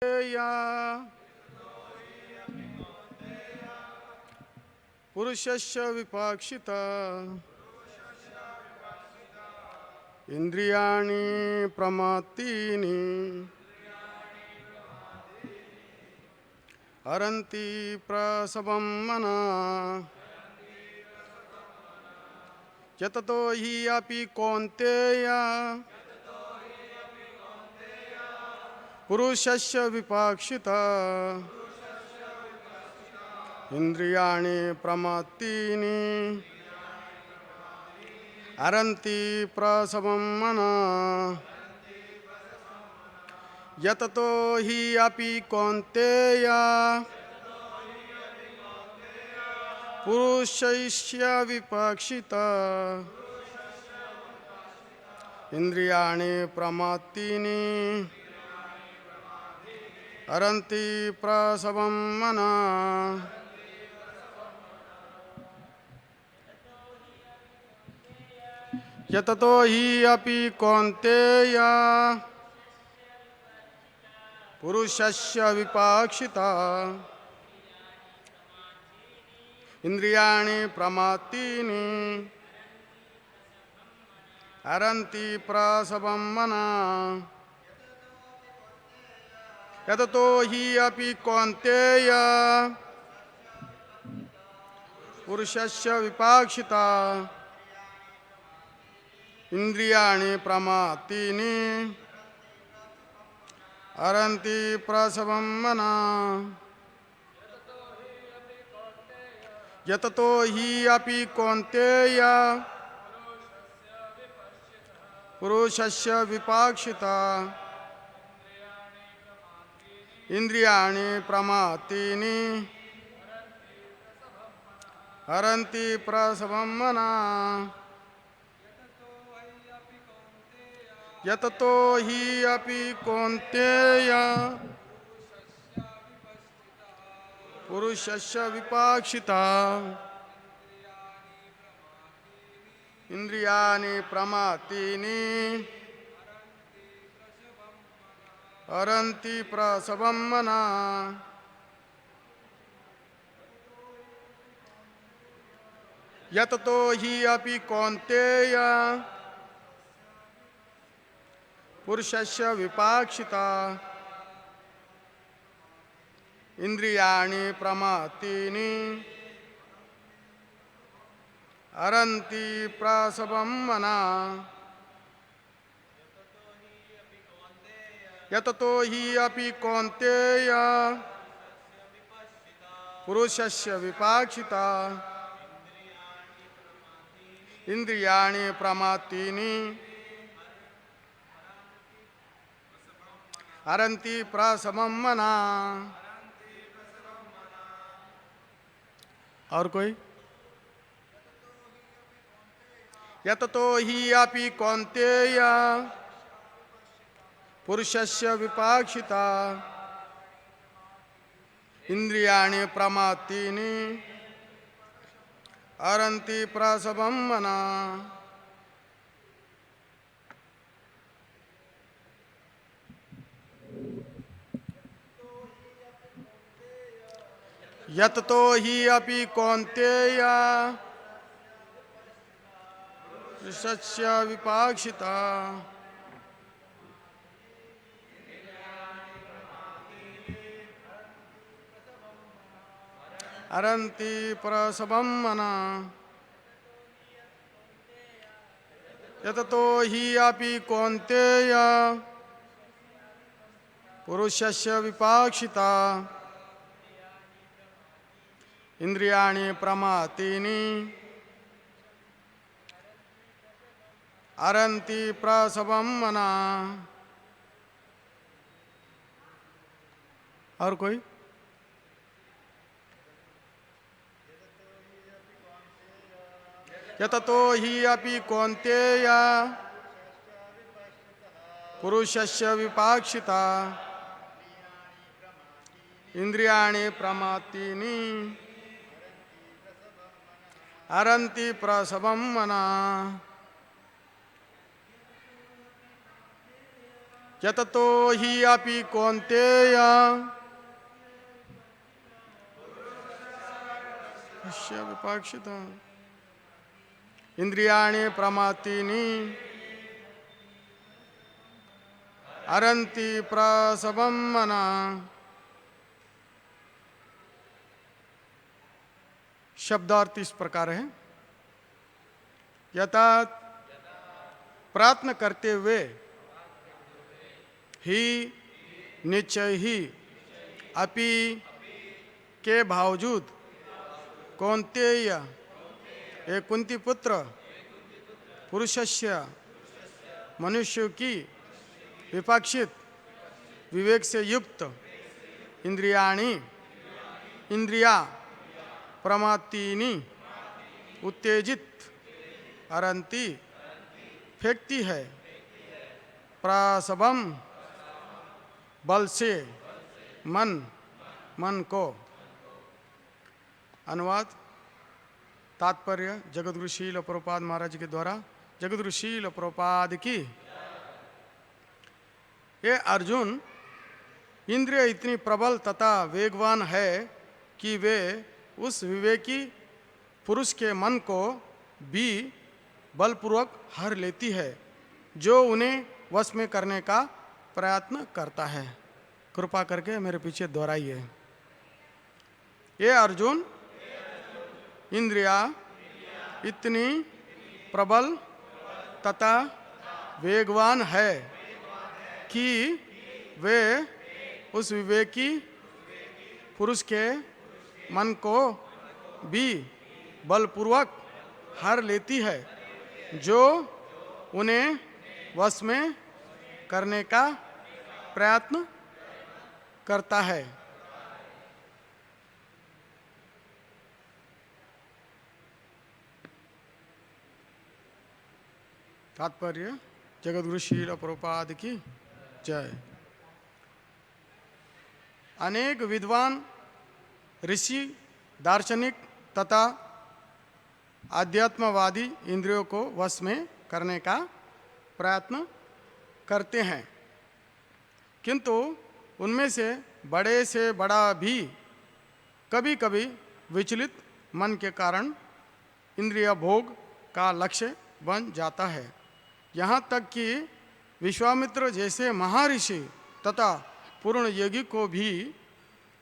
या पुरुषस्य विपाक्षिता इंद्रियाणि प्रमातीनि हरन्ति प्रसवं मना यततो हि अपि कौन्तेय पुरुषस्य विपाक्षिता इंद्रियाणि प्रमातीनि हरन्ति प्रसवं मना यततो हि अपि कौन्तेय पुरुषस्य विपाक्षिता इंद्रियाणि प्रमातीनि हरन्ति प्रसवं मना यततो हि अपि कौन्तेय पुरुषस्य विपाक्षिता इंद्रियाणि प्रमातीनि हरन्ति प्रसवं मना यततो हि अपि कौन्तेय पुरुषस्य विपाक्षिता इंद्रियाणि प्रमातीनि हरन्ति प्रसवं मना यततो हि अपि कौन्तेय पुरुषस्य विपाक्षिता इंद्रियाणि प्रमातीनि हरन्ति प्रसवं मना यततो हि अपि कौन्तेय पुरुषस्य विपाक्षिता इंद्रियाणि प्रमातीनि हरन्ति प्रसवं मना यततो हि अपि कौन्तेय पुरुषस्य विपाक्षिता इंद्रियाणि प्रमातीनि हरन्ति प्रसवं मना यततो हि अपि कौन्तेय पुरुषस्य विपाक्षिता इंद्रियाणि प्रमातीनि हरन्ति प्रसवं मना। और कोई? यततो हि अपि कौन्तेय पुरुषस्य विपाक्षिता इंद्रियाणि प्रमातीनि हरन्ति प्रसवं मना यततो हि अपि कौन्तेय पुरुषस्य विपाक्षिता हरन्ति प्रसवं मना यततो हि अपि कौन्तेय पुरुषस्य विपाक्षिता इंद्रियाणि प्रमातीनि हरन्ति प्रसवं मना। और कोई? यततो हि अपि कौन्तेय पुरुषस्य विपाक्षिता इंद्रियाणि प्रमातीनि हरन्ति प्रसवं मना यततो हि अपि कौन्तेय पुरुषस्य विपाक्षिता इंद्रियाणि प्रमातीनि हरन्ति प्रसवं मना। शब्दार्थ इस प्रकार है। यथा प्रयत्न करते हुए ही निश्चय ही अपि के बावजूद कौन्तेय एक कुंती पुत्र पुरुषस्य मनुष्य की विपाक्षित विवेक से युक्त इंद्रियाणि इंद्रिया प्रमातीनि उत्तेजित हरन्ति फेंकती है प्रसवम बल से मन को। अनुवाद तात्पर्य जगद्गुरु शील प्रभुपाद महाराज के द्वारा। जगद्गुरु शील प्रभुपाद की। ये अर्जुन, इंद्रिय इतनी प्रबल तथा वेगवान है कि वे उस विवेकी पुरुष के मन को भी बलपूर्वक हर लेती है जो उन्हें वश में करने का प्रयत्न करता है। कृपा करके मेरे पीछे दोहराइए। ये अर्जुन, इंद्रिया इतनी प्रबल तथा वेगवान है कि वे उस विवेकी पुरुष के मन को भी बलपूर्वक हर लेती है जो उन्हें वश में करने का प्रयत्न करता है। तात्पर्य जगद्गुरु शील प्रभुपाद की जय। अनेक विद्वान ऋषि, दार्शनिक तथा आध्यात्मवादी इंद्रियों को वश में करने का प्रयत्न करते हैं, किंतु उनमें से बड़ा भी कभी कभी विचलित मन के कारण इंद्रिय भोग का लक्ष्य बन जाता है। यहाँ तक कि विश्वामित्र जैसे महर्षि तथा पूर्ण योगी को भी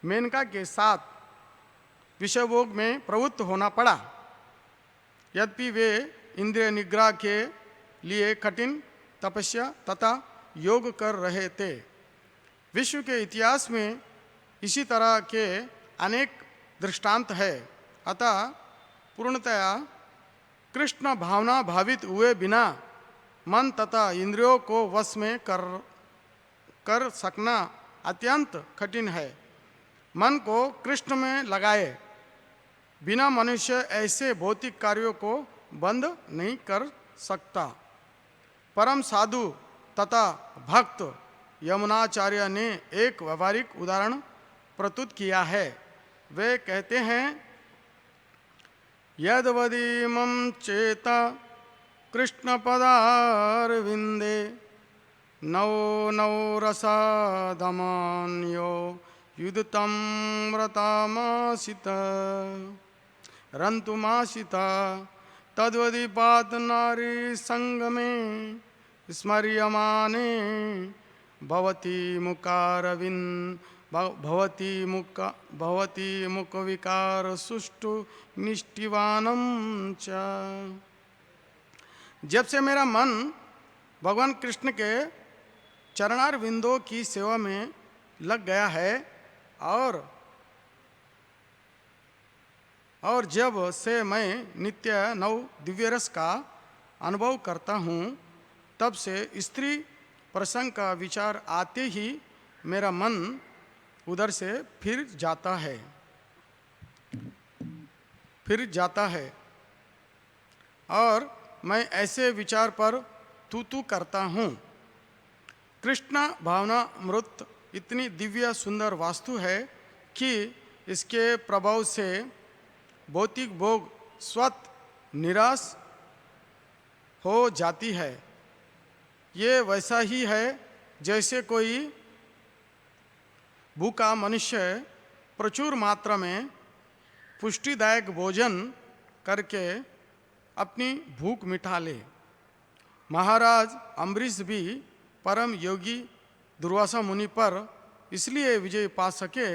मेनका के साथ विषयभोग में प्रवृत्त होना पड़ा। यद्यपि वे इंद्रिय निग्रह के लिए कठिन तपस्या तथा योग कर रहे थे। विश्व के इतिहास में इसी तरह के अनेक दृष्टांत है। अतः पूर्णतया कृष्ण भावना भावित हुए बिना मन तथा इंद्रियों को वश में कर सकना अत्यंत कठिन है। मन को कृष्ण में लगाए बिना मनुष्य ऐसे भौतिक कार्यों को बंद नहीं कर सकता। परम साधु तथा भक्त यमुनाचार्य ने एक व्यवहारिक उदाहरण प्रस्तुत किया है। वे कहते हैं, यद्वदीमं चेत कृष्ण पदारविंदे नौ नौ रसादमान्यो युद्धतं व्रतामासित रंतुमासित तद्वदीपात नारी संगमे स्मर्यमाने भवती मुख विकार सुष्टु निष्ठिवानम च। जब से मेरा मन भगवान कृष्ण के चरणार बिंदों की सेवा में लग गया है और जब से मैं नित्य नव दिव्य रस का अनुभव करता हूँ, तब से स्त्री प्रसंग का विचार आते ही मेरा मन उधर से फिर जाता है और मैं ऐसे विचार पर तू करता हूँ। कृष्ण भावना अमृत इतनी दिव्य सुंदर वास्तु है कि इसके प्रभाव से भौतिक भोग स्वत निराश हो जाती है। ये वैसा ही है जैसे कोई भूखा मनुष्य प्रचुर मात्रा में पुष्टिदायक भोजन करके अपनी भूख मिटा ले। महाराज अम्बरीश भी परम योगी दुर्वासा मुनि पर इसलिए विजय पा सके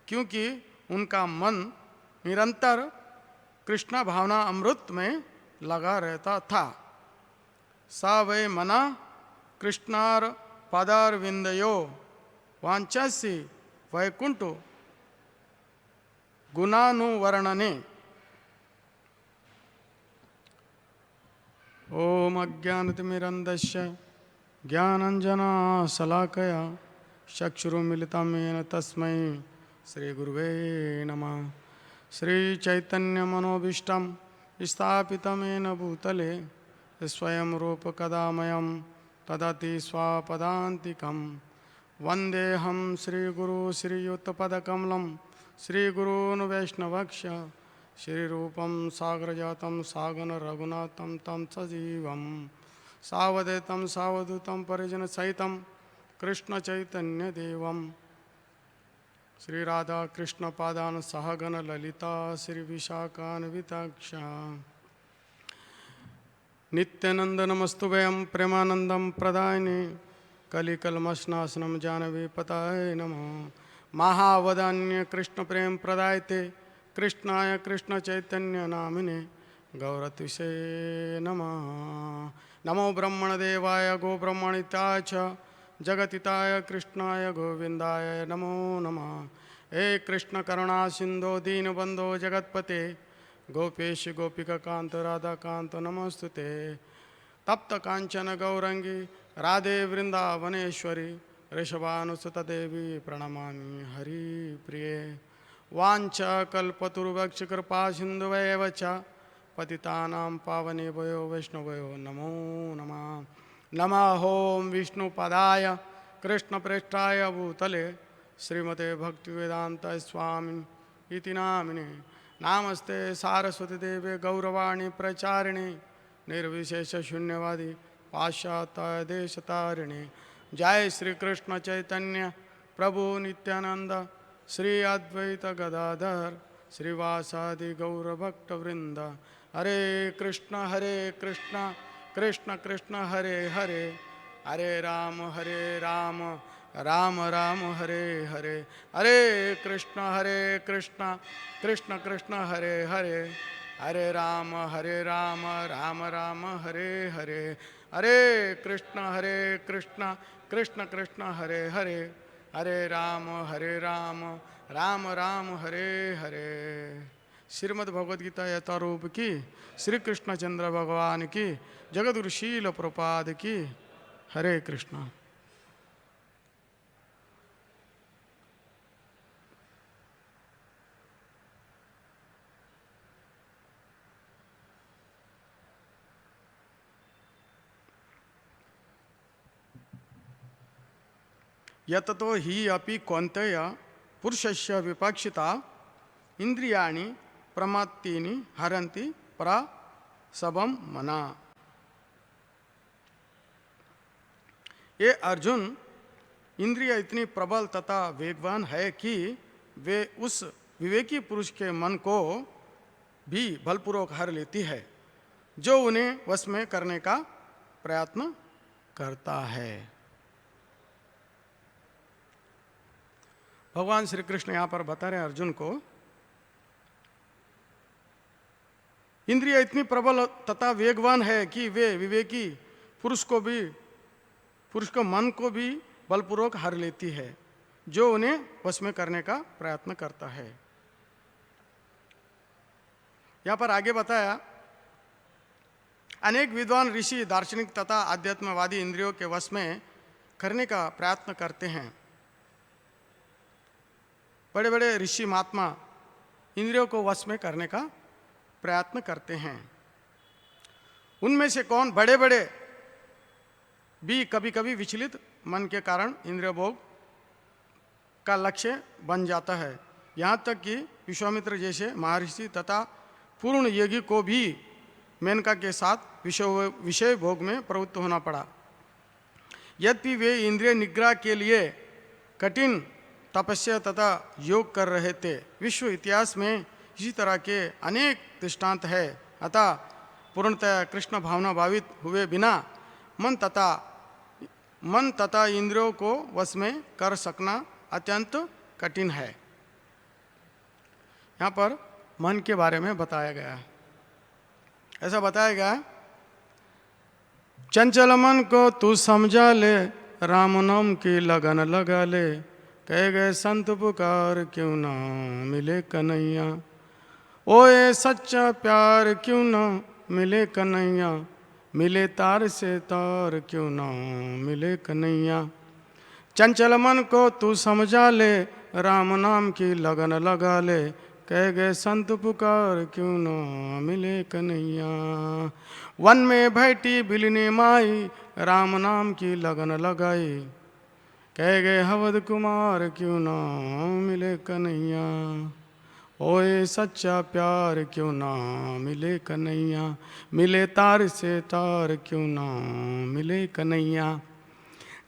क्योंकि उनका मन निरंतर कृष्ण भावना अमृत में लगा रहता था। सा वै मना कृष्णार पदार विंदयो वांछसी वैकुंठ गुणानुवर्णने। ओम अज्ञानतिमिरन्धस्य ज्ञानाञ्जनशलाकया चक्षुरुन्मिलितं येन तस्मै श्रीगुरुवे नमः। श्रीचैतन्यमनोभीष्टं स्थापितं येन भूतले स्वयं रूपकदामयं तदति स्वापदान्तिकं। वन्देऽहं श्रीगुरु श्रीयुतपदकमलं श्रीगुरून् वैष्णवक्ष श्रीरूपं साग्रजातं सागन रघुनाथं तं सजीवं सावधूतं सावधूतं परिजनसहितं कृष्णचैतन्यदेवं श्रीराधाकृष्णपादान् सहगण ललिता श्रीविशाखान्विताक्ष नित्यानन्दनमस्तुभयं प्रेमानन्दं प्रदायिने कलिकल्मषनाशनं जानवीपताय नमः। महावदान्य कृष्ण प्रेम प्रदायते कृष्णाय कृष्ण चैतन्य नामिने गौरतिसे नमः। नमो ब्रह्मणदेवाय गो ब्रह्मणिताय च जगतिताय कृष्णाय गोविंदाय नमो नमः। हे कृष्ण करुणा सिंधो दीनबंधो जगतपते गोपेश गोपिका कांत राधा कांत नमस्तुते। तप्त कांचन गौरंगी राधे वृंदावनेश्वरी ऋषभानुसुत देवी प्रणमामि हरि प्रिये। वाञ्छा कल्पतरुवक्ष कृपा सिन्धुवैव च पतितानां पावनेभ्यो वैष्णवयो नमो नमः। नमः ओं विष्णुपदाय कृष्णप्रेष्ठाय भूतले श्रीमते भक्तिवेदांत स्वामी इति नामिने। नामस्ते सारस्वती देवे गौरवाणी प्रचारिणे निर्विशेष शून्यवादी पाश्चात्य देशतारिणे। जय श्री कृष्ण चैतन्य प्रभु नित्यानंद श्री अद्वैत गदाधर श्रीवासादि गौरभक्तवृंद। हरे कृष्ण कृष्ण कृष्ण हरे हरे हरे राम राम राम हरे हरे। हरे कृष्ण कृष्ण कृष्ण हरे हरे हरे राम राम राम हरे हरे। हरे कृष्ण कृष्ण कृष्ण हरे हरे हरे राम राम राम हरे हरे। श्रीमद् भगवद गीता यथारूप की, श्री कृष्णचंद्र भगवान की, जगद्गुरु शील प्रपाद की। हरे कृष्ण। यततो ही अपि कौन्तेय पुरुषस्य विपक्षिता इंद्रियाणि प्रमात्तीनि हरन्ति प्रसवं मना। ये अर्जुन, इंद्रिय इतनी प्रबल तथा वेगवान है कि वे उस विवेकी पुरुष के मन को भी बलपूर्वक हर लेती है जो उन्हें वश में करने का प्रयत्न करता है। भगवान श्री कृष्ण यहाँ पर बता रहे हैं अर्जुन को, इंद्रिय इतनी प्रबल तथा वेगवान है कि वे विवेकी पुरुष को मन को भी बलपूर्वक हर लेती है जो उन्हें वश में करने का प्रयत्न करता है। यहाँ पर आगे बताया, अनेक विद्वान ऋषि दार्शनिक तथा आध्यात्मवादी इंद्रियों के वश में करने का प्रयत्न करते हैं। बड़े बड़े ऋषि महात्मा इंद्रियों को वश में करने का प्रयत्न करते हैं। उनमें से कौन बड़े बड़े भी कभी कभी विचलित मन के कारण इंद्रिय भोग का लक्ष्य बन जाता है। यहाँ तक कि विश्वामित्र जैसे महर्षि तथा पूर्ण योगी को भी मेनका के साथ विषय भोग में प्रवृत्त होना पड़ा। यद्यपि वे इंद्रिय निग्रह के लिए कठिन तपस्या तथा योग कर रहे थे। विश्व इतिहास में इसी तरह के अनेक दृष्टांत है। अतः पूर्णतः कृष्ण भावना भावित हुए बिना मन तथा इंद्रियों को वश में कर सकना अत्यंत कठिन है। यहाँ पर मन के बारे में बताया गया है। ऐसा बताया गया, चंचल मन को तू समझा ले, राम नाम की लगन लगा ले, कह गए संत पुकार क्यों ना मिले कन्हैया। ओए सच्चा प्यार क्यों ना मिले कन्हैया, मिले तार से तार क्यों ना मिले कन्हैया। चंचल मन को तू समझा ले, राम नाम की लगन लगा ले, कह गए संत पुकार क्यों ना मिले कन्हैया। वन में बैठी बिलनी माई, राम नाम की लगन लगाई, कह गए हवद कुमार क्यों ना मिले कन्हैया। ओए सच्चा प्यार क्यों ना मिले कन्हैया, मिले तार से तार क्यों ना मिले कन्हैया।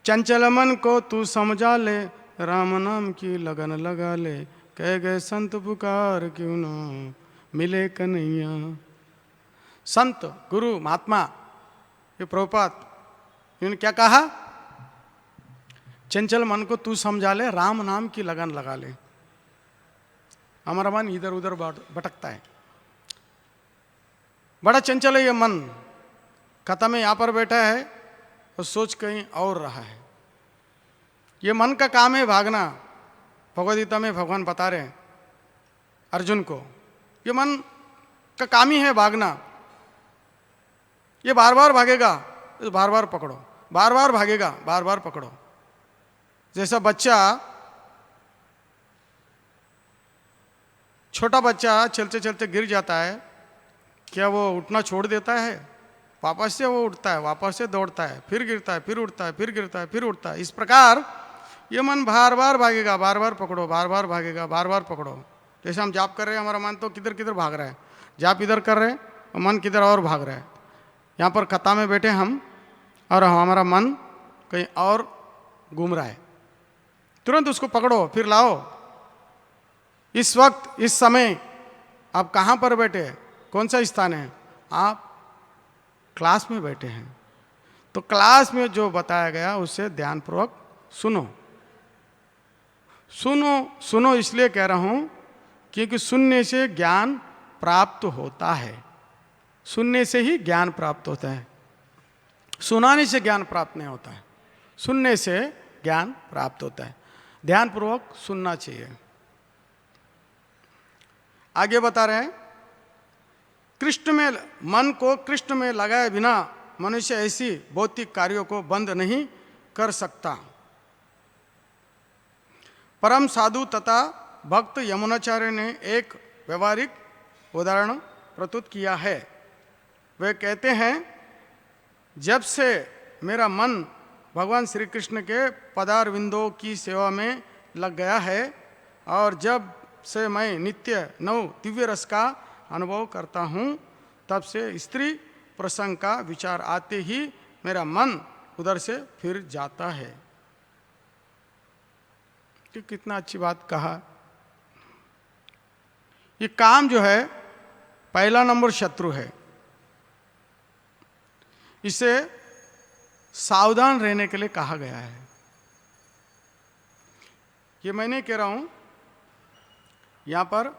चंचल मन को तू समझा ले, राम नाम की लगन लगा ले, कह गए संत पुकार क्यों ना मिले कन्हैया। संत, गुरु, महात्मा, ये प्रभुपाद, इन्होंने क्या कहा? चंचल मन को तू समझा ले, राम नाम की लगन लगा ले। हमारा मन इधर उधर भटकता है, बड़ा चंचल है ये मन। कथा में यहाँ पर बैठा है और सोच कहीं और रहा है। ये मन का काम है भागना। भगवद्गीता में भगवान बता रहे हैं अर्जुन को, ये मन का काम ही है भागना। ये बार बार भागेगा, बार बार पकड़ो, बार बार भागेगा, बार बार पकड़ो। जैसा बच्चा, छोटा बच्चा चलते चलते गिर जाता है, क्या वो उठना छोड़ देता है? वापस से वो उठता है, वापस से दौड़ता है, फिर गिरता है, फिर उठता है, फिर गिरता है, फिर उठता है। इस प्रकार ये मन बार बार भागेगा, बार बार पकड़ो, बार बार भागेगा, बार बार पकड़ो। जैसे हम जाप कर रहे हैं, हमारा मन तो किधर किधर भाग रहा है, जाप इधर कर रहे हैं और मन किधर और भाग रहा है। यहाँ पर कथा में बैठे हम और हमारा मन कहीं और घूम रहा है, तुरंत उसको पकड़ो, फिर लाओ। इस वक्त, इस समय आप कहाँ पर बैठे हैं? कौन सा स्थान है? आप क्लास में बैठे हैं। तो क्लास में जो बताया गया उससे ध्यानपूर्वक सुनो। सुनो सुनो इसलिए कह रहा हूं क्योंकि सुनने से ज्ञान प्राप्त होता है। सुनने से ही ज्ञान प्राप्त होता है, सुनाने से ज्ञान प्राप्त नहीं होता है। सुनने से ज्ञान प्राप्त होता है। ध्यानपूर्वक सुनना चाहिए। आगे बता रहे हैं, कृष्ण में मन को कृष्ण में लगाए बिना मनुष्य ऐसी भौतिक कार्यों को बंद नहीं कर सकता। परम साधु तथा भक्त यमुनाचार्य ने एक व्यवहारिक उदाहरण प्रस्तुत किया है। वे कहते हैं, जब से मेरा मन भगवान श्री कृष्ण के पदारविंदों की सेवा में लग गया है और जब से मैं नित्य नव दिव्य रस का अनुभव करता हूँ, तब से स्त्री प्रसंग का विचार आते ही मेरा मन उधर से फिर जाता है। कि कितना अच्छी बात कहा। ये काम जो है पहला नंबर शत्रु है, इसे सावधान रहने के लिए कहा गया है। ये मैं नहीं कह रहा हूं, यहां पर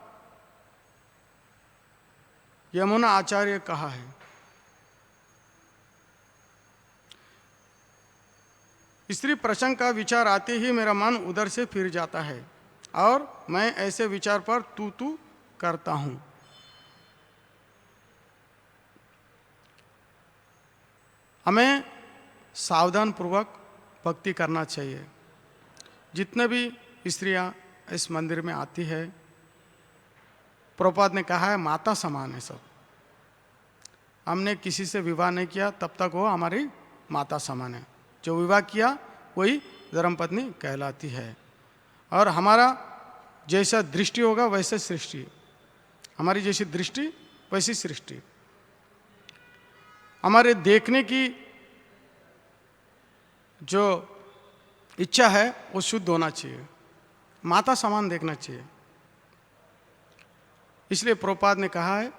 यमुना आचार्य कहा है। स्त्री प्रसंग का विचार आते ही मेरा मन उधर से फिर जाता है और मैं ऐसे विचार पर तू तू करता हूं। हमें सावधान पूर्वक भक्ति करना चाहिए। जितने भी स्त्रियां इस मंदिर में आती है, प्रभुपाद ने कहा है माता समान है सब। हमने किसी से विवाह नहीं किया तब तक वो हमारी माता समान है। जो विवाह किया वही धर्मपत्नी कहलाती है। और हमारा जैसा दृष्टि होगा वैसे सृष्टि, हमारी जैसी दृष्टि वैसी सृष्टि। हमारे देखने की जो इच्छा है वो शुद्ध होना चाहिए, माता समान देखना चाहिए। इसलिए प्रभुपाद ने कहा है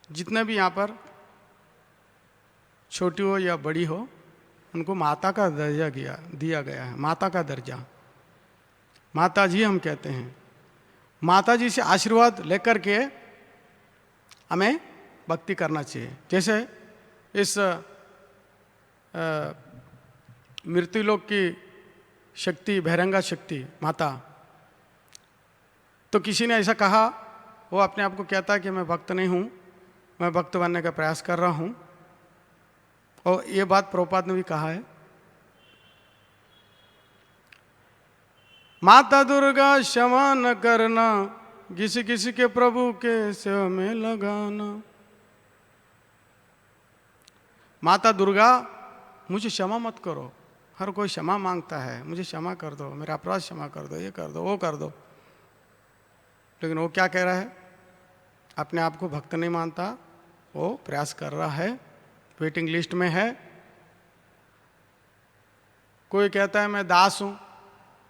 जितने भी यहाँ पर छोटी हो या बड़ी हो उनको माता का दर्जा दिया गया है, माता का दर्जा। माता जी हम कहते हैं, माता जी से आशीर्वाद लेकर के हमें भक्ति करना चाहिए। जैसे इस मृत्युलोक की शक्ति, बहिरंगा शक्ति माता, तो किसी ने ऐसा कहा, वो अपने आप को कहता है कि मैं भक्त नहीं हूँ, मैं भक्त बनने का प्रयास कर रहा हूँ। और ये बात प्रभुपाद ने भी कहा है, माता दुर्गा क्षमा न करना, किसी किसी के प्रभु के सेवा में लगाना। माता दुर्गा मुझे क्षमा मत करो, हर कोई क्षमा मांगता है, मुझे क्षमा कर दो, मेरा अपराध क्षमा कर दो, ये कर दो, वो कर दो। लेकिन वो क्या कह रहा है, अपने आप को भक्त नहीं मानता, वो प्रयास कर रहा है, वेटिंग लिस्ट में है। कोई कहता है मैं दास हूँ,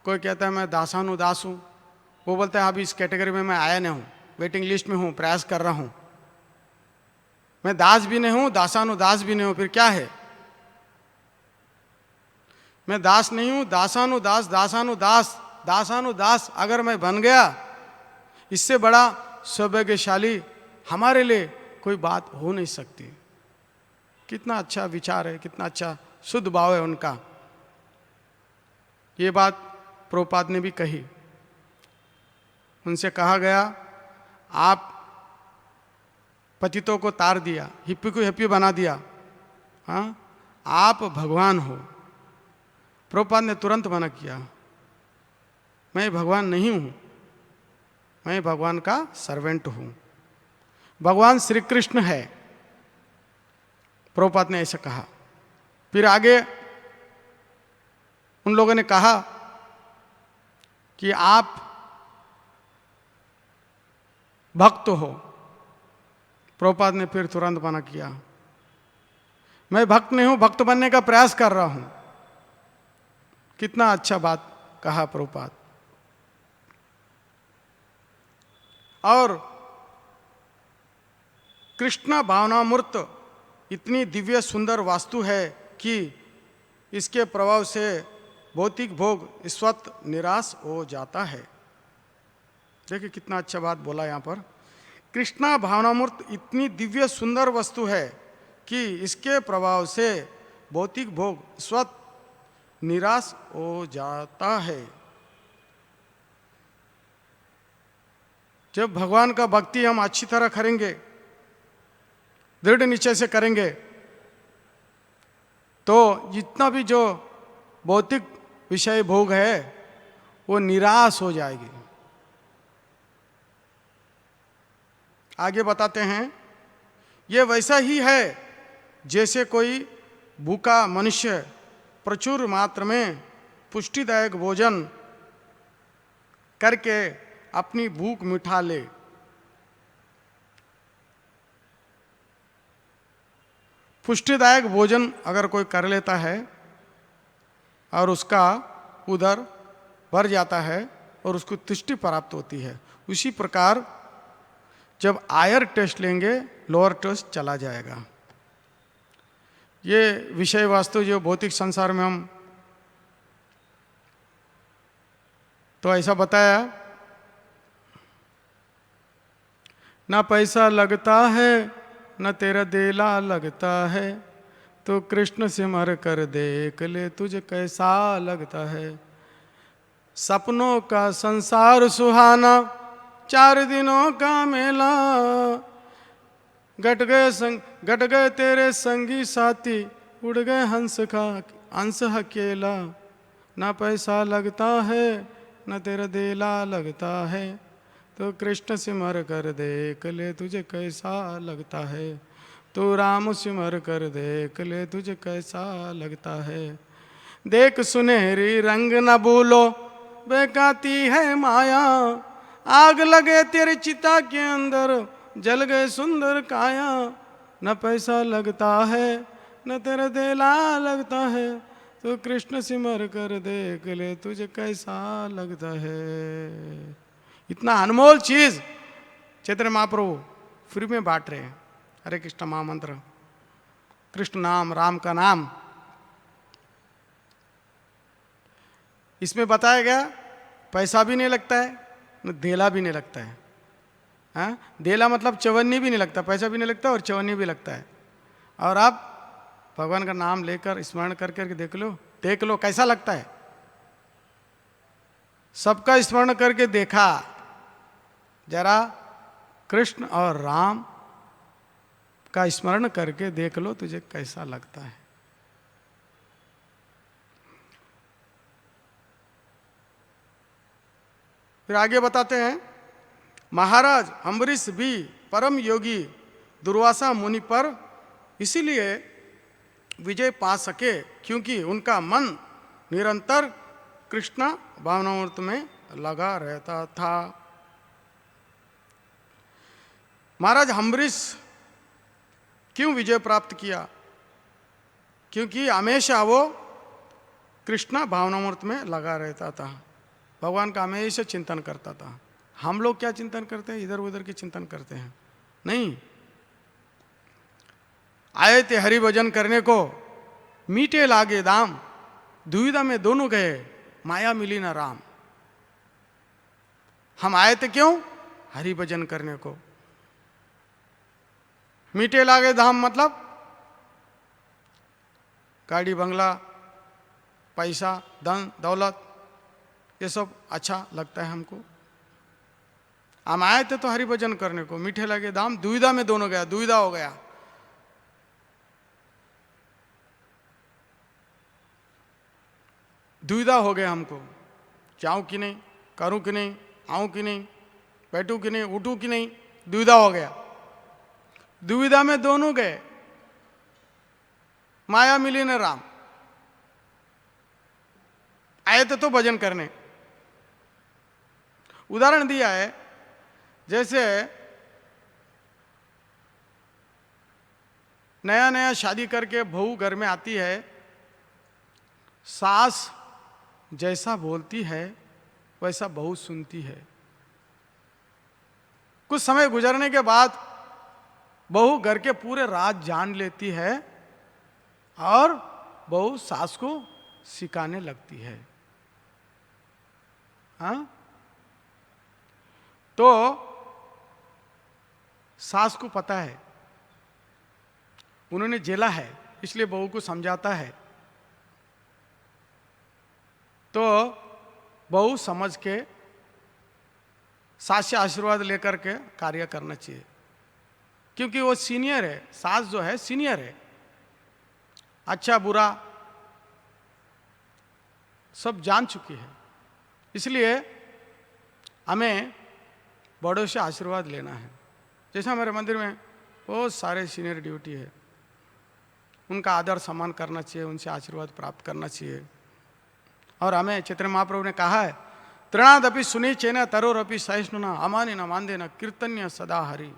कोई कहता है मैं दासानुदास हूँ, वो बोलता है अभी इस कैटेगरी में मैं आया नहीं हूँ, वेटिंग लिस्ट में हूँ, प्रयास कर रहा हूँ। मैं दास भी नहीं हूँ, दासानुदास भी नहीं हूँ, फिर क्या है? मैं दास नहीं हूँ, दासानुदास, दासानुदास अगर मैं बन गया, इससे बड़ा सौभाग्यशाली हमारे लिए कोई बात हो नहीं सकती। कितना अच्छा विचार है, कितना अच्छा शुद्ध भाव है उनका। ये बात प्रभुपाद ने भी कही। उनसे कहा गया आप पतितों को तार दिया, हिप्पी को हैप्पी बना दिया, हाँ आप भगवान हो। प्रभुपाद ने तुरंत मना किया, मैं भगवान नहीं हूँ, मैं भगवान का सर्वेंट हूँ, भगवान श्री कृष्ण है। प्रभुपाद ने ऐसा कहा। फिर आगे उन लोगों ने कहा कि आप भक्त हो। प्रभुपाद ने फिर तुरंत मना किया, मैं भक्त नहीं हूं, भक्त बनने का प्रयास कर रहा हूं। कितना अच्छा बात कहा प्रभुपाद। और कृष्ण भावनामूर्त इतनी दिव्य सुंदर वास्तु है कि इसके प्रभाव से भौतिक भोग स्वतः निराश हो जाता है। देखिए कितना अच्छा बात बोला यहाँ पर। कृष्णा भावनामूर्त इतनी दिव्य सुंदर वस्तु है कि इसके प्रभाव से भौतिक भोग स्वतः निराश हो जाता है। जब भगवान का भक्ति हम अच्छी तरह करेंगे, दृढ़ निश्चय से करेंगे, तो जितना भी जो भौतिक विषय भोग है वो निराश हो जाएगी। आगे बताते हैं, ये वैसा ही है जैसे कोई भूखा मनुष्य प्रचुर मात्रा में पुष्टिदायक भोजन करके अपनी भूख मिटा ले। पुष्टिदायक भोजन अगर कोई कर लेता है और उसका उदर भर जाता है और उसको तुष्टि प्राप्त होती है, उसी प्रकार जब हायर टेस्ट लेंगे लोअर टेस्ट चला जाएगा। ये विषय वास्तु जो भौतिक संसार में हम तो ऐसा बताया, ना पैसा लगता है न तेरा देला लगता है, तो कृष्ण से मर कर देख ले तुझे कैसा लगता है। सपनों का संसार सुहाना, 4 दिनों का मेला, घट गए तेरे संगी साथी, उड़ गए हंस अकेला। ना पैसा लगता है न तेरा देला लगता है, तो कृष्ण सिमर कर देख ले तुझे कैसा लगता है। तो राम सिमर कर देख ले तुझे कैसा लगता है। देख सुनहरी रंग न भूलो बेकाती है माया, आग लगे तेरे चिता के अंदर जल गए सुंदर काया। न पैसा लगता है न तेरा देला लगता है, तो कृष्ण सिमर कर देख ले तुझे कैसा लगता है। इतना अनमोल चीज चैतन्य महाप्रभु फ्री में बांट रहे हैं। हरे कृष्ण महामंत्र, कृष्ण नाम, राम का नाम, इसमें बताया गया पैसा भी नहीं लगता है, न देला भी नहीं लगता है। हाँ, देला मतलब चवन्नी भी नहीं लगता, पैसा भी नहीं लगता और चवन्नी भी लगता है। और आप भगवान का नाम लेकर स्मरण करके देख लो कैसा लगता है। सबका स्मरण करके देखा, जरा कृष्ण और राम का स्मरण करके देख लो तुझे कैसा लगता है। फिर आगे बताते हैं, महाराज अम्बरीश भी परम योगी दुर्वासा मुनि पर इसीलिए विजय पा सके क्योंकि उनका मन निरंतर कृष्ण भावनामृत में लगा रहता था। महाराज अम्बरीश क्यों विजय प्राप्त किया? क्योंकि हमेशा वो कृष्ण भावनामृत में लगा रहता था, भगवान का हमेशा चिंतन करता था। हम लोग क्या चिंतन करते हैं? इधर उधर के चिंतन करते हैं। नहीं, आए थे हरि भजन करने को, मीठे लागे दाम, दुविधा में दोनों गए, माया मिली ना राम। हम आए थे क्यों? हरि भजन करने को। मीठे लागे धाम मतलब गाड़ी बंगला, पैसा, धन दौलत, ये सब अच्छा लगता है हमको। हम आए थे तो हरि भजन करने को, मीठे लगे दाम, दुविधा में दोनों गया, दुविधा हो गया। दुविधा हो गया हमको, जाऊं कि नहीं, करूं कि नहीं, आऊं कि नहीं, बैठूं कि नहीं, उठूं कि नहीं, दुविधा हो गया। दुविधा में दोनों गए, माया मिली न राम। आए थे तो भजन करने। उदाहरण दिया है, जैसे नया नया शादी करके बहू घर में आती है, सास जैसा बोलती है वैसा बहू सुनती है। कुछ समय गुजरने के बाद बहू घर के पूरे राज जान लेती है और बहू सास को सिखाने लगती है। हाँ, तो सास को पता है, उन्होंने झेला है, इसलिए बहू को समझाता है। तो बहू समझ के सास से आशीर्वाद लेकर के कार्य करना चाहिए, क्योंकि वो सीनियर है। सास जो है सीनियर है, अच्छा बुरा सब जान चुकी है, इसलिए हमें बड़ों से आशीर्वाद लेना है। जैसे हमारे मंदिर में बहुत सारे सीनियर ड्यूटी है, उनका आदर सम्मान करना चाहिए, उनसे आशीर्वाद प्राप्त करना चाहिए। और हमें चैतन्य महाप्रभु ने कहा है, तृणादपि सुनी चेन तरोरपि सहिष्णुना अमानि न मानदे न कीर्तन्य सदा हरि।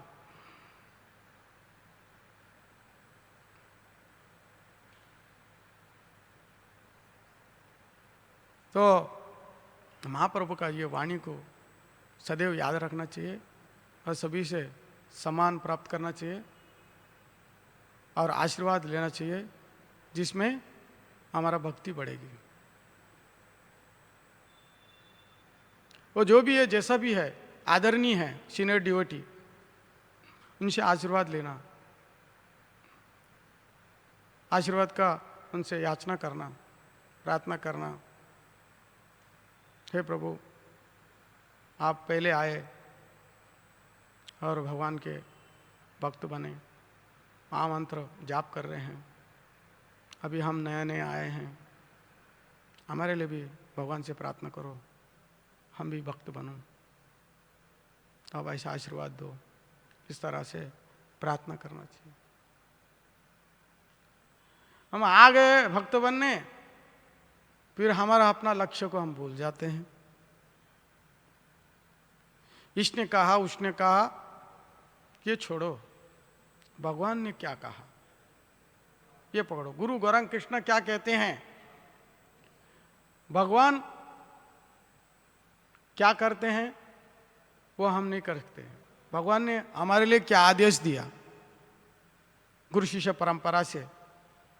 तो महाप्रभु का ये वाणी को सदैव याद रखना चाहिए और सभी से सम्मान प्राप्त करना चाहिए और आशीर्वाद लेना चाहिए, जिसमें हमारा भक्ति बढ़ेगी। वो जो भी है, जैसा भी है, आदरणीय है, सीनियर डिवोटी, उनसे आशीर्वाद लेना, आशीर्वाद का उनसे याचना करना, प्रार्थना करना। हे प्रभु, आप पहले आए और भगवान के भक्त बने, महामंत्र जाप कर रहे हैं, अभी हम नए नए आए हैं, हमारे लिए भी भगवान से प्रार्थना करो, हम भी भक्त बनो, अब ऐसा आशीर्वाद दो। इस तरह से प्रार्थना करना चाहिए। हम आ गए भक्त बनने, फिर हमारा अपना लक्ष्य को हम भूल जाते हैं। इसने कहा, उसने कहा, ये छोड़ो, भगवान ने क्या कहा। ये पकड़ो। गुरु गौरांग कृष्ण क्या कहते हैं, भगवान क्या करते हैं वो हम नहीं कर सकते। भगवान ने हमारे लिए क्या आदेश दिया गुरु शिष्य परंपरा से,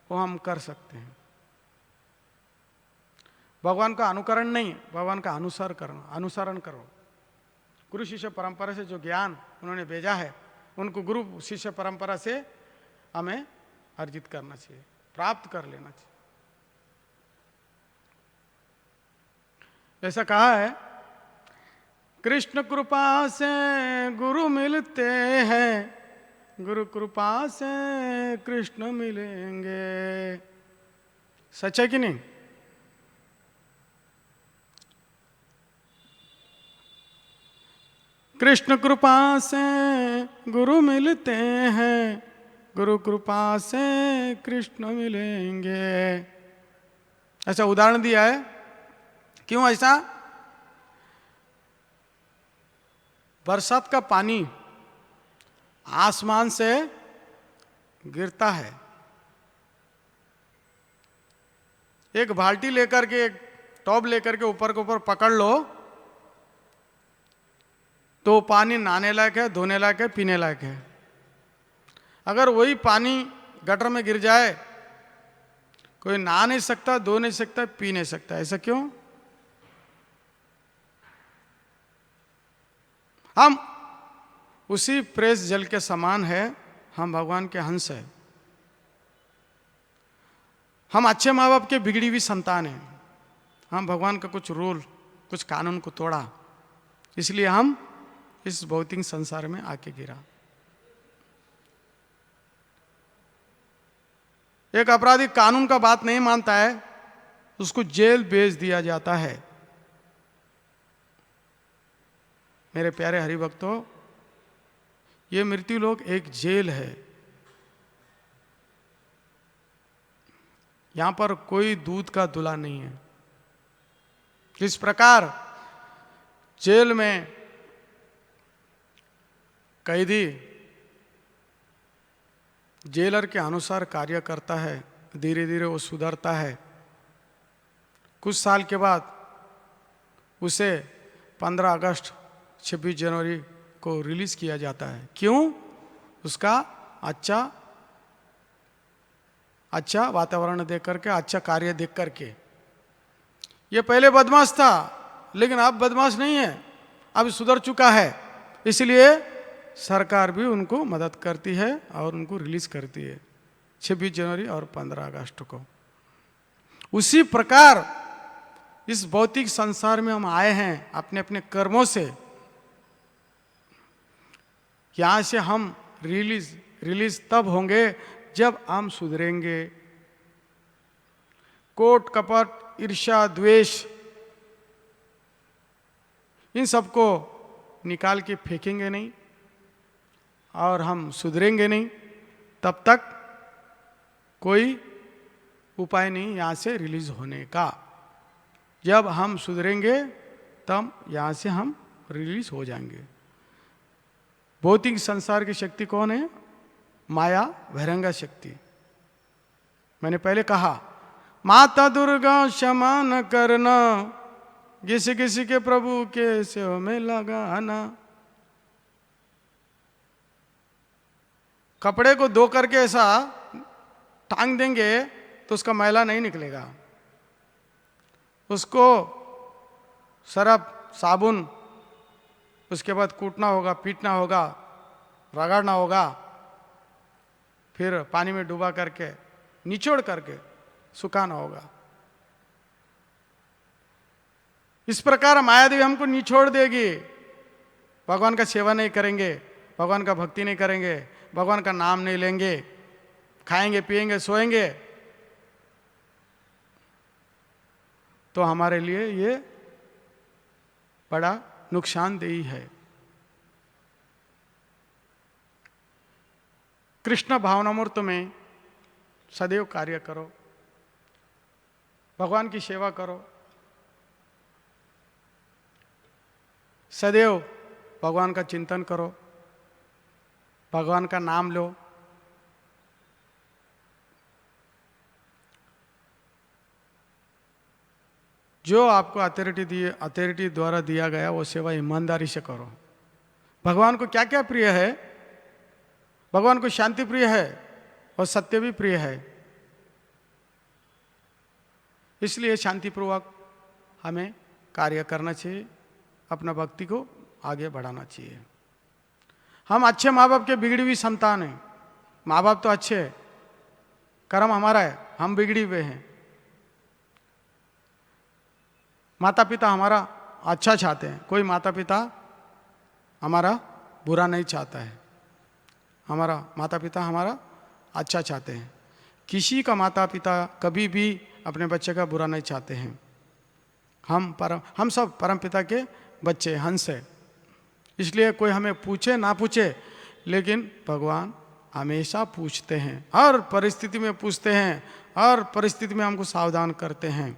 वो हम कर सकते हैं। भगवान का अनुकरण नहीं, भगवान का अनुसरण करो। गुरु शिष्य परंपरा से जो ज्ञान उन्होंने भेजा है, उनको गुरु शिष्य परंपरा से हमें अर्जित करना चाहिए, प्राप्त कर लेना चाहिए। ऐसा कहा है, कृष्ण कृपा से गुरु मिलते हैं, गुरु कृपा से कृष्ण मिलेंगे। सच है कि नहीं? कृष्ण कृपा से गुरु मिलते हैं, गुरु कृपा से कृष्ण मिलेंगे। ऐसा उदाहरण दिया है। क्यों ऐसा? बरसात का पानी आसमान से गिरता है। एक बाल्टी लेकर के, एक टॉब लेकर के ऊपर के ऊपर पकड़ लो तो पानी नहाने लायक है, धोने लायक है, पीने लायक है। अगर वही पानी गटर में गिर जाए, कोई नहा नहीं सकता, धो नहीं सकता, पी नहीं सकता। ऐसा क्यों? हम उसी प्रेस जल के समान है, हम भगवान के हंस है। हम अच्छे माँ बाप के बिगड़ी हुई संतान हैं। हम भगवान का कुछ रूल, कुछ कानून को तोड़ा, इसलिए हम इस भौतिक संसार में आके गिरा। एक अपराधी कानून का बात नहीं मानता है, उसको जेल भेज दिया जाता है। मेरे प्यारे हरिभक्तों, ये मृत्यु लोक एक जेल है। यहां पर कोई दूध का दूल्हा नहीं है। इस प्रकार जेल में कैदी जेलर के अनुसार कार्य करता है, धीरे धीरे वो सुधरता है। कुछ साल के बाद उसे 15 अगस्त 26 जनवरी को रिलीज किया जाता है। क्यों? उसका अच्छा वातावरण देख करके, अच्छा कार्य देख करके। ये पहले बदमाश था, लेकिन अब बदमाश नहीं है, अब सुधर चुका है। इसलिए सरकार भी उनको मदद करती है और उनको रिलीज करती है 26 जनवरी और 15 अगस्त को। उसी प्रकार इस भौतिक संसार में हम आए हैं अपने अपने कर्मों से। यहां से हम रिलीज तब होंगे जब हम सुधरेंगे। कोट कपट, ईर्ष्या, द्वेष, इन सबको निकाल के फेंकेंगे नहीं और हम सुधरेंगे नहीं, तब तक कोई उपाय नहीं यहां से रिलीज होने का। जब हम सुधरेंगे तब यहां से हम रिलीज हो जाएंगे। भौतिक संसार की शक्ति कौन है? माया, भैरंगा शक्ति। मैंने पहले कहा, माता दुर्गा क्षमा न करना, किसी किसी के प्रभु के सेवा में लगाना। कपड़े को धो करके ऐसा टांग देंगे तो उसका मैला नहीं निकलेगा। उसको सरफ, साबुन, उसके बाद कूटना होगा, पीटना होगा, रगड़ना होगा, फिर पानी में डुबा करके निचोड़ करके सुखाना होगा। इस प्रकार मायादेवी हमको निचोड़ देगी। भगवान का सेवा नहीं करेंगे, भगवान का भक्ति नहीं करेंगे, भगवान का नाम नहीं लेंगे, खाएंगे, पिएंगे, सोएंगे, तो हमारे लिए ये बड़ा नुकसानदेही है। कृष्ण भावनामूर्त में सदैव कार्य करो, भगवान की सेवा करो, सदैव भगवान का चिंतन करो, भगवान का नाम लो। जो आपको अथॉरिटी द्वारा दिया गया वो सेवा ईमानदारी से करो। भगवान को क्या क्या प्रिय है? भगवान को शांति प्रिय है और सत्य भी प्रिय है। इसलिए शांतिपूर्वक हमें कार्य करना चाहिए, अपना भक्ति को आगे बढ़ाना चाहिए। हम अच्छे माँ बाप के बिगड़ी हुई संतान हैं। माँ बाप तो अच्छे हैं, कर्म हमारा है, हम बिगड़ी हुए हैं। माता पिता हमारा अच्छा चाहते हैं, कोई माता पिता हमारा बुरा नहीं चाहता है। हमारा माता पिता हमारा अच्छा चाहते हैं। किसी का माता पिता कभी भी अपने बच्चे का बुरा नहीं चाहते हैं। हम सब परम पिता के बच्चे, हंस है। इसलिए कोई हमें पूछे ना पूछे, लेकिन भगवान हमेशा पूछते हैं, हर परिस्थिति में पूछते हैं, हर परिस्थिति में हमको सावधान करते हैं।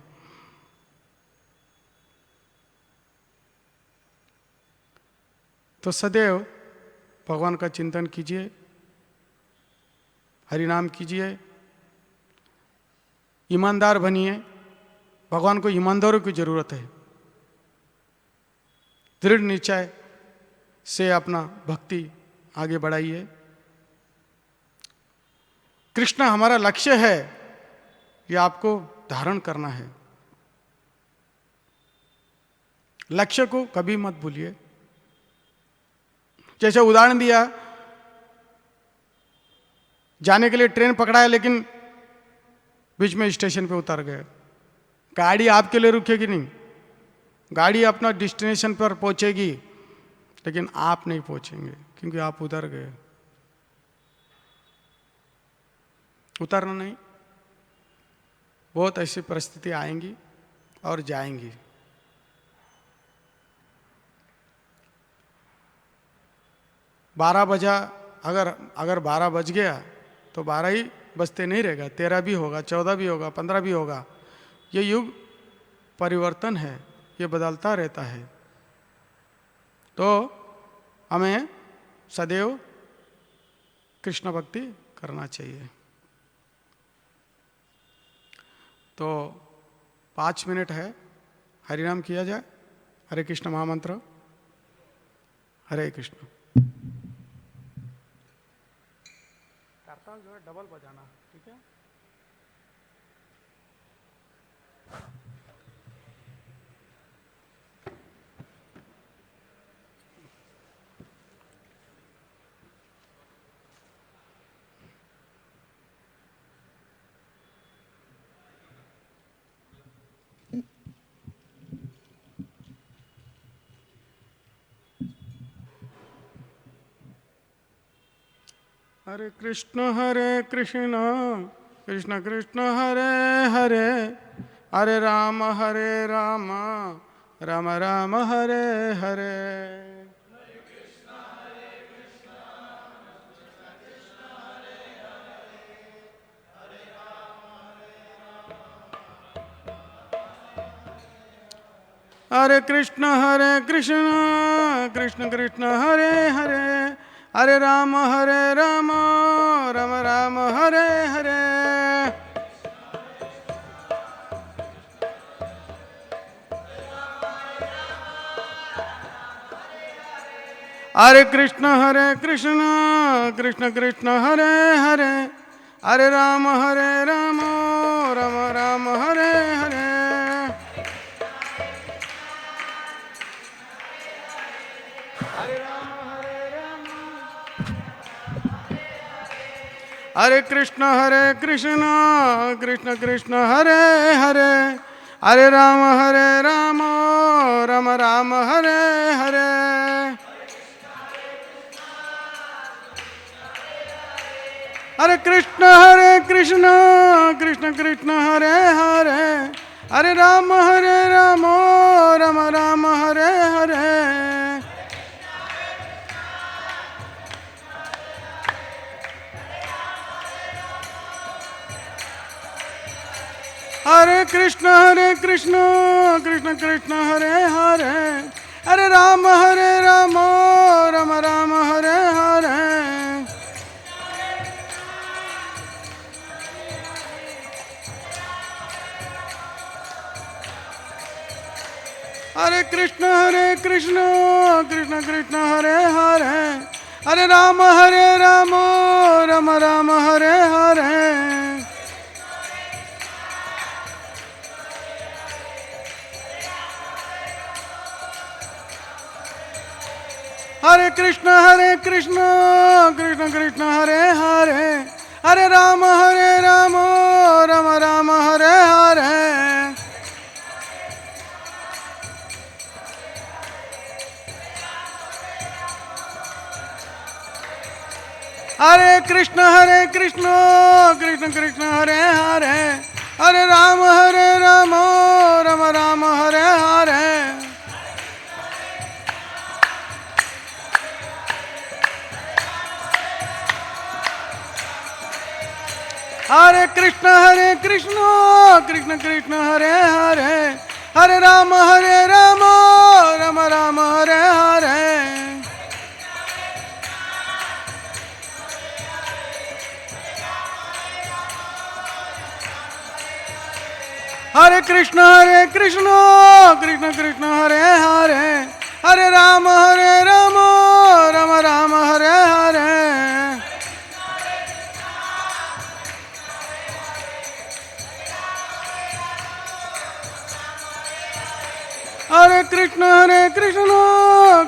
तो सदैव भगवान का चिंतन कीजिए, हरिनाम कीजिए, ईमानदार बनिए। भगवान को ईमानदारों की जरूरत है। दृढ़ निश्चय से अपना भक्ति आगे बढ़ाइए। कृष्ण हमारा लक्ष्य है, ये आपको धारण करना है। लक्ष्य को कभी मत भूलिए। जैसे उदाहरण दिया, जाने के लिए ट्रेन पकड़ा है लेकिन बीच में स्टेशन पे उतर गए। गाड़ी आपके लिए रुकेगी नहीं, गाड़ी अपना डेस्टिनेशन पर पहुंचेगी, लेकिन आप नहीं पहुंचेंगे क्योंकि आप उधर गए। उतरना नहीं। बहुत ऐसी परिस्थिति आएंगी और जाएंगी। बारह बजा, अगर 12 बज गया तो 12 ही बजते नहीं रहेगा, 13 भी होगा, 14 भी होगा, 15 भी होगा। ये युग परिवर्तन है, ये बदलता रहता है। तो हमें सदैव कृष्ण भक्ति करना चाहिए। तो 5 मिनट है, हरिनाम किया जाए। हरे कृष्ण महामंत्र। हरे कृष्ण। करताल जो है डबल बजाना, ठीक है? हरे कृष्ण कृष्ण कृष्ण हरे हरे, हरे राम राम राम हरे हरे। हरे कृष्ण कृष्ण कृष्ण हरे हरे, हरे राम राम राम हरे हरे। हरे कृष्ण कृष्ण कृष्ण हरे हरे, हरे राम राम राम हरे हरे। हरे कृष्ण कृष्ण कृष्ण हरे हरे, हरे राम राम राम हरे हरे। हरे कृष्ण कृष्ण कृष्ण हरे हरे, हरे राम राम राम हरे हरे। हरे कृष्ण कृष्ण कृष्ण हरे हरे, हरे राम राम राम हरे हरे। कृष्ण कृष्ण कृष्ण हरे हरे, हरे राम राम राम हरे हरे। हरे कृष्ण कृष्ण कृष्ण हरे हरे, हरे राम राम राम हरे हरे। हरे कृष्ण कृष्ण कृष्ण हरे हरे, हरे राम राम राम हरे हरे। हरे कृष्ण कृष्ण कृष्ण हरे हरे, हरे राम राम राम हरे हरे। हरे कृष्ण कृष्ण कृष्ण हरे हरे, हरे राम राम राम हरे हरे। हरे कृष्ण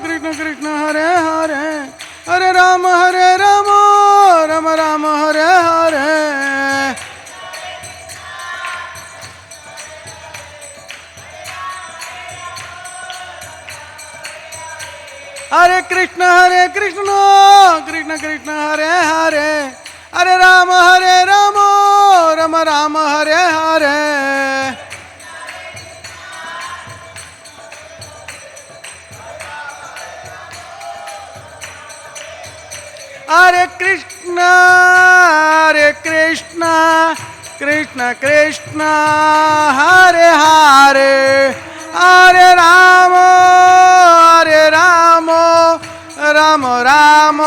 कृष्ण कृष्ण हरे हरे, हरे राम राम राम हरे हरे। हरे कृष्ण कृष्ण कृष्ण हरे हरे, हरे राम राम राम हरे हरे। हरे कृष्ण कृष्ण कृष्ण हरे हरे, हरे राम राम राम